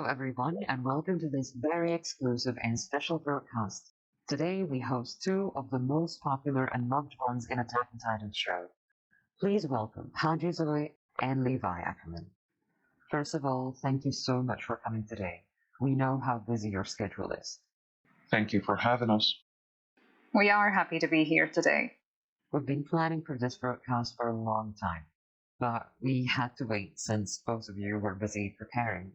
everyone, and welcome to this very exclusive and special broadcast. Today, we host two of the most popular and loved ones in Attack on Titan show. Please welcome Hange and Levi Ackerman. First of all, thank you so much for coming today. We know how busy your schedule is. Thank you for having us. We are happy to be here today. We've been planning for this broadcast for a long time, but we had to wait since both of you were busy preparing.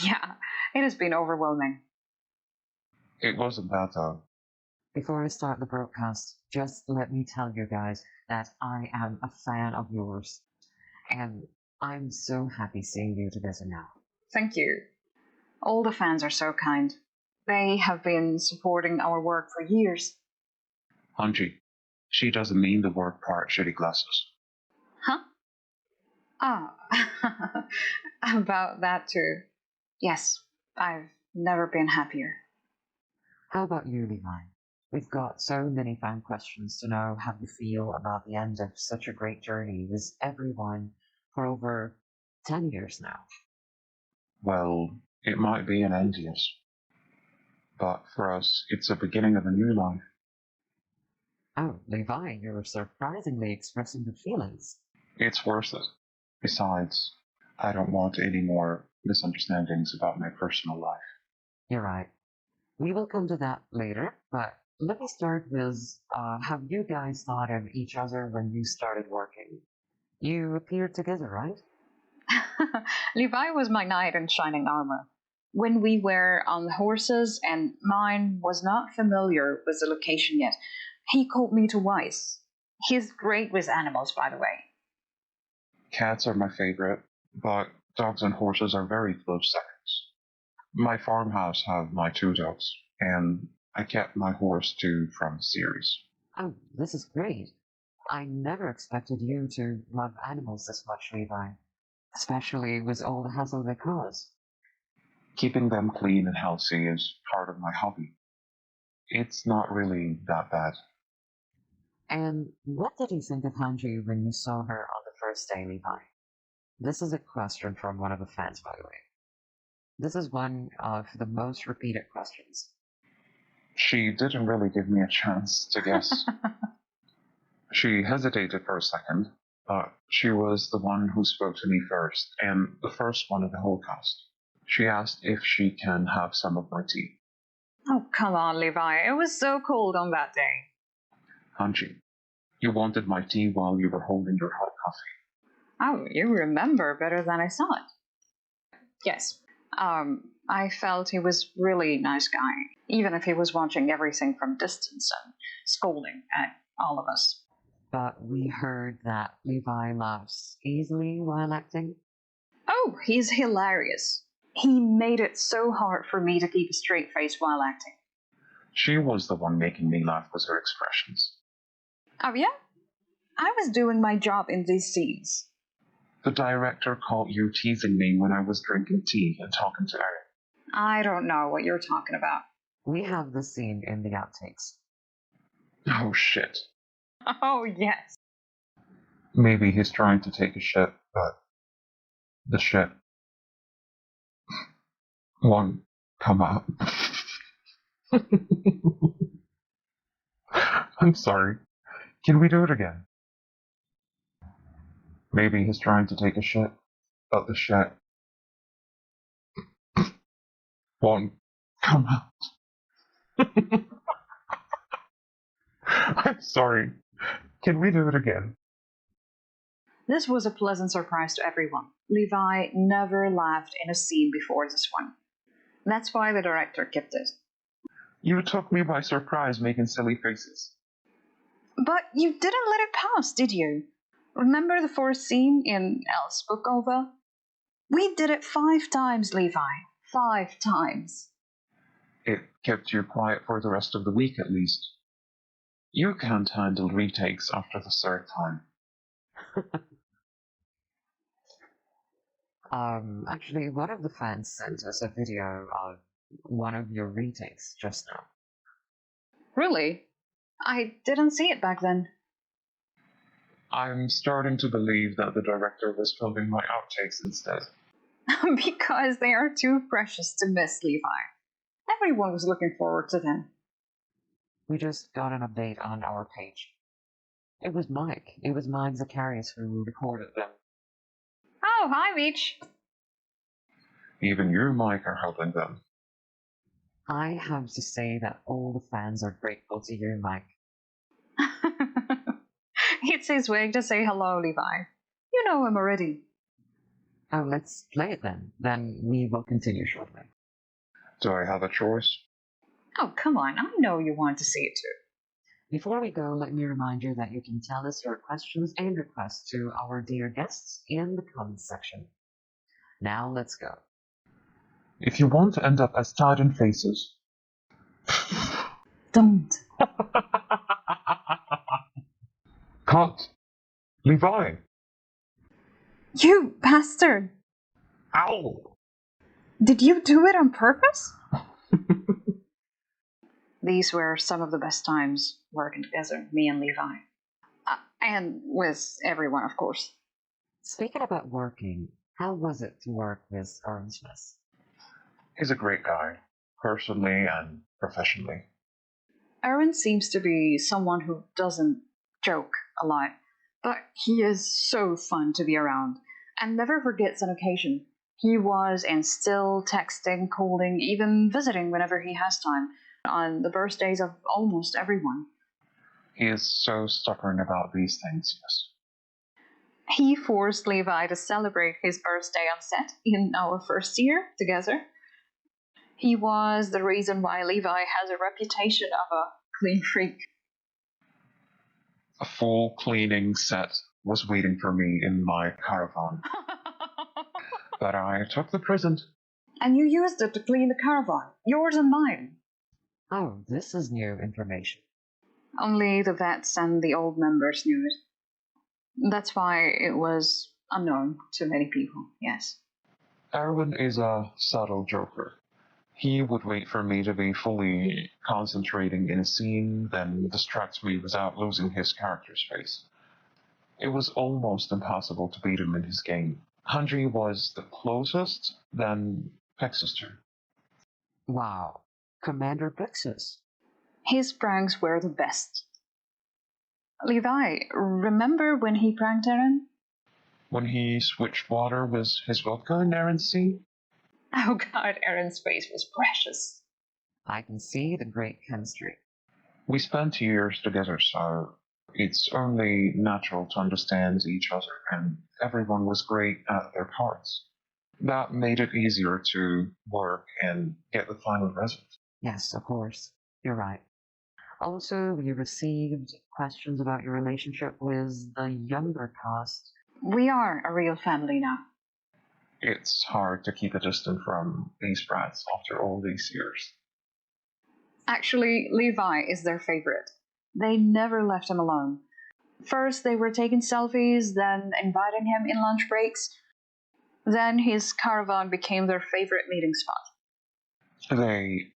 Yeah, it has been overwhelming. It wasn't bad though. Before I start the broadcast, just let me tell you guys that I am a fan of yours, and I'm so happy seeing you together now. Thank you. All the fans are so kind. They have been supporting our work for years. Hanji, she doesn't mean the word part shitty glasses. Huh? Ah, about that too. Yes, I've never been happier. How about you, Levi? We've got so many fan questions to know how you feel about the end of such a great journey with everyone for over 10 years now. Well, it might be an envious, but for us, it's the beginning of a new life. Oh, Levi, you're surprisingly expressing good feelings. It's worth it. Besides, I don't want any more misunderstandings about my personal life. You're right. We will come to that later, but let me start with how you guys thought of each other when you started working. You appeared together, right? Levi was my knight in shining armor. When we were on horses and mine was not familiar with the location yet, he called me to Weiss. He's great with animals, by the way. Cats are my favorite, but dogs and horses are very close seconds. My farmhouse have my two dogs, and I kept my horse too from the series. Oh, this is great. I never expected you to love animals this much, Levi. Especially with all the hassle they cause. Keeping them clean and healthy is part of my hobby. It's not really that bad. And what did you think of Hanji when you saw her on the first day, Levi? This is a question from one of the fans, by the way. This is one of the most repeated questions. She didn't really give me a chance to guess. She hesitated for a second, but she was the one who spoke to me first, and the first one of the whole cast. She asked if she can have some of my tea. Oh, come on, Levi. It was so cold on that day. Hanji, you wanted my tea while you were holding your hot coffee. Oh, you remember better than I thought. Yes. I felt he was really nice guy, even if he was watching everything from distance and scolding at all of us. But we heard that Levi laughs easily while acting. Oh, he's hilarious. He made it so hard for me to keep a straight face while acting. She was the one making me laugh with her expressions. Oh, yeah? I was doing my job in these scenes. The director caught you teasing me when I was drinking tea and talking to Eric. I don't know what you're talking about. We have the scene in the outtakes. Oh shit. Oh, yes. Maybe he's trying to take a shit, but the shit won't come out. I'm sorry. Can we do it again? Maybe he's trying to take a shit, but the shit won't come out. I'm sorry. Can we do it again? This was a pleasant surprise to everyone. Levi never laughed in a scene before this one. That's why the director kept it. You took me by surprise making silly faces. But you didn't let it pass, did you? Remember the fourth scene in Elle's book over? We did it 5 times, Levi. 5 times. It kept you quiet for the rest of the week at least. You can't handle retakes after the third time. Actually, one of the fans sent us a video of one of your retakes just now. Really? I didn't see it back then. I'm starting to believe that the director was filming my outtakes instead. Because they are too precious to miss, Levi. Everyone was looking forward to them. We just got an update on our page. It was Mike. It was Mike Zacharias who recorded them. Oh, hi, Beach. Even you, Mike, are helping them. I have to say that all the fans are grateful to you, Mike. It's his way to say hello, Levi. You know him already. Oh, let's play it then. Then we will continue shortly. Do I have a choice? Oh, come on. I know you want to see it too. Before we go, let me remind you that you can tell us your questions and requests to our dear guests in the comments section. Now let's go. If you want to end up as Titan Faces. Don't. Cut! Levi! You bastard! Ow! Did you do it on purpose? These were some of the best times working together, me and Levi. And with everyone, of course. Speaking about working, how was it to work with Aaron Smith? He's a great guy, personally and professionally. Aaron seems to be someone who doesn't joke a lot, but he is so fun to be around and never forgets an occasion. He was and still texting, calling, even visiting whenever he has time on the birthdays of almost everyone. He is so stubborn about these things, yes. He forced Levi to celebrate his birthday on set in our first year together. He was the reason why Levi has a reputation of a clean freak. A full cleaning set was waiting for me in my caravan, but I took the present. And you used it to clean the caravan, yours and mine. Oh, this is new information. Only the vets and the old members knew it. That's why it was unknown to many people, yes. Erwin is a subtle joker. He would wait for me to be fully concentrating in a scene, then distract me without losing his character's face. It was almost impossible to beat him in his game. Hange was the closest, then Pex's turn. Wow, Commander Plexus. His pranks were the best. Levi, remember when he pranked Aaron? When he switched water with his vodka in Aaron's scene? Oh god, Aaron's face was precious. I can see the great chemistry. We spent years together, so it's only natural to understand each other, and everyone was great at their parts. That made it easier to work and get the final result. Yes, of course. You're right. Also, we received questions about your relationship with the younger cast. We are a real family now. It's hard to keep a distance from these brats after all these years. Actually, Levi is their favorite. They never left him alone. First, they were taking selfies, then inviting him in lunch breaks. Then his caravan became their favorite meeting spot. They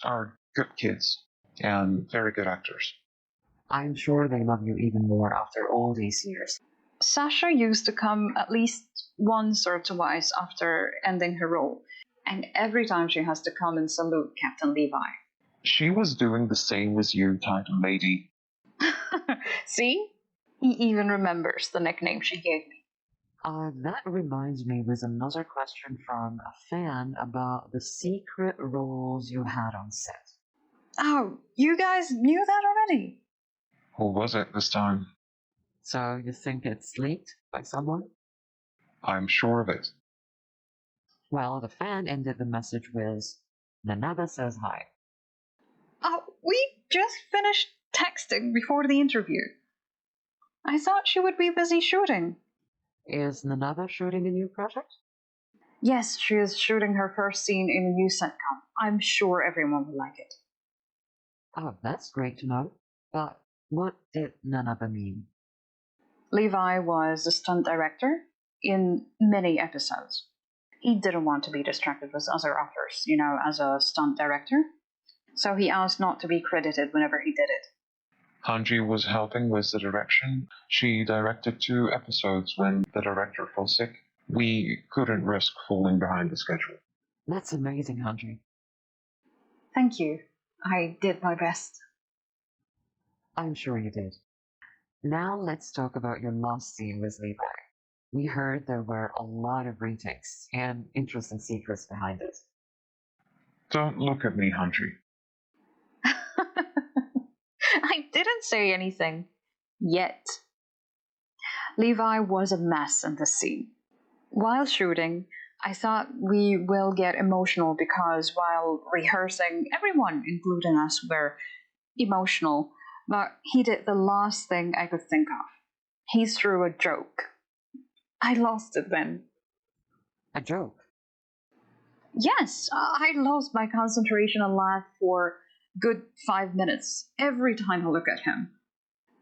are good kids and very good actors. I'm sure they love you even more after all these years. Sasha used to come at least once or twice after ending her role, and every time she has to come and salute Captain Levi. She was doing the same with you, Titan Lady. See? He even remembers the nickname she gave me. That reminds me with another question from a fan about the secret roles you had on set. Oh, you guys knew that already? Who was it this time? So you think it's leaked by someone? I'm sure of it. Well, the fan ended the message with, Nanada says hi. Oh, we just finished texting before the interview. I thought she would be busy shooting. Is Nanada shooting a new project? Yes, she is shooting her first scene in a new sitcom. I'm sure everyone will like it. Oh, that's great to know. But what did Nanada mean? Levi was the stunt director in many episodes. He didn't want to be distracted with other offers, as a stunt director. So he asked not to be credited whenever he did it. Hanji was helping with the direction. She directed 2 episodes when the director fell sick. We couldn't risk falling behind the schedule. That's amazing, Hange. Thank you. I did my best. I'm sure you did. Now let's talk about your last scene with Levi. We heard there were a lot of retakes and interesting secrets behind it. Don't look at me, Hunter. I didn't say anything. Yet. Levi was a mess in this scene. While shooting, I thought we will get emotional because while rehearsing, everyone, including us, were emotional. But he did the last thing I could think of. He threw a joke. I lost it then. A joke? Yes, I lost my concentration and laugh for good 5 minutes every time I look at him.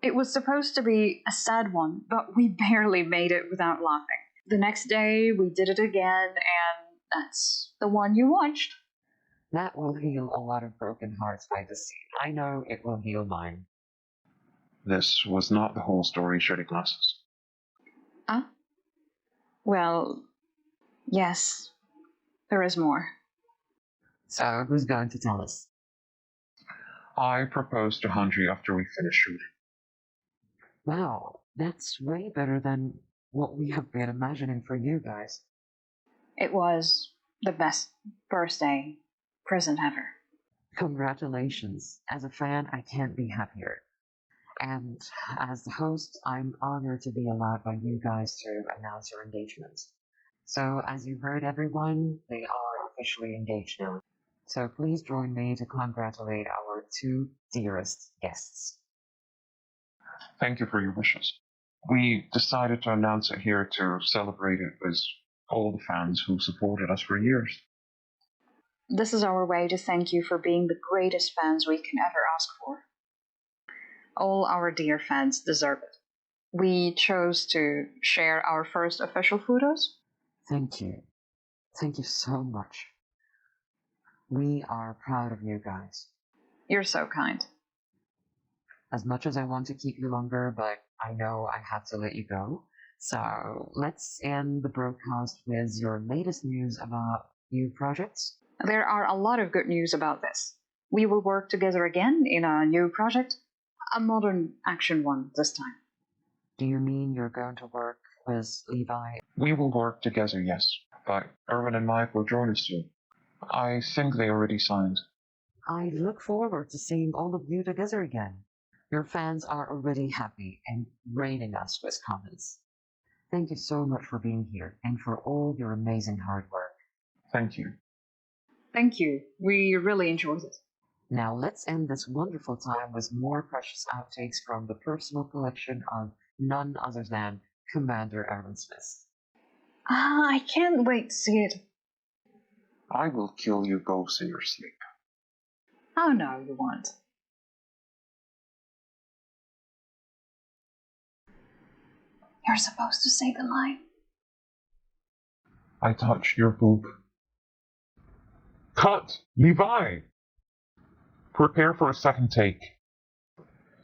It was supposed to be a sad one, but we barely made it without laughing. The next day, we did it again, and that's the one you watched. That will heal a lot of broken hearts by this scene. I know it will heal mine. This was not the whole story, Shitty Glasses. Huh? Well, yes, there is more. So, who's going to tell us? I proposed to Hanji after we finished shooting. Wow, that's way better than what we have been imagining for you guys. It was the best birthday present ever. Congratulations. As a fan, I can't be happier. And as the host, I'm honored to be allowed by you guys to announce your engagement. So, as you heard, everyone, they are officially engaged now. So please join me to congratulate our two dearest guests. Thank you for your wishes. We decided to announce it here to celebrate it with all the fans who supported us for years. This is our way to thank you for being the greatest fans we can ever ask for. All our dear fans deserve it. We chose to share our first official photos. Thank you. Thank you so much. We are proud of you guys. You're so kind. As much as I want to keep you longer, but I know I have to let you go. So let's end the broadcast with your latest news about new projects. There are a lot of good news about this. We will work together again in a new project, a modern action one this time. Do you mean you're going to work with Levi? We will work together, yes, but Erwin and Mike will join us soon. I think they already signed. I look forward to seeing all of you together again. Your fans are already happy and rating us with comments. Thank you so much for being here and for all your amazing hard work. Thank you. Thank you. We really enjoyed it. Now let's end this wonderful time with more precious outtakes from the personal collection of none other than Commander Aaron Smith. I can't wait to see it. I will kill you both in your sleep. Oh no, you won't. You're supposed to say the line. I touched your boob. Cut! Levi! Prepare for a second take.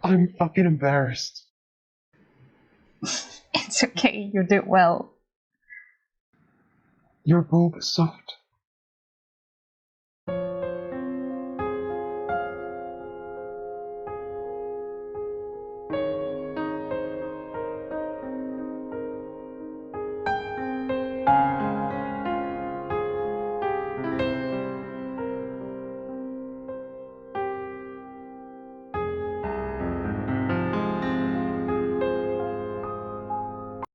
I'm fucking embarrassed. It's okay, you did well. Your boob is soft.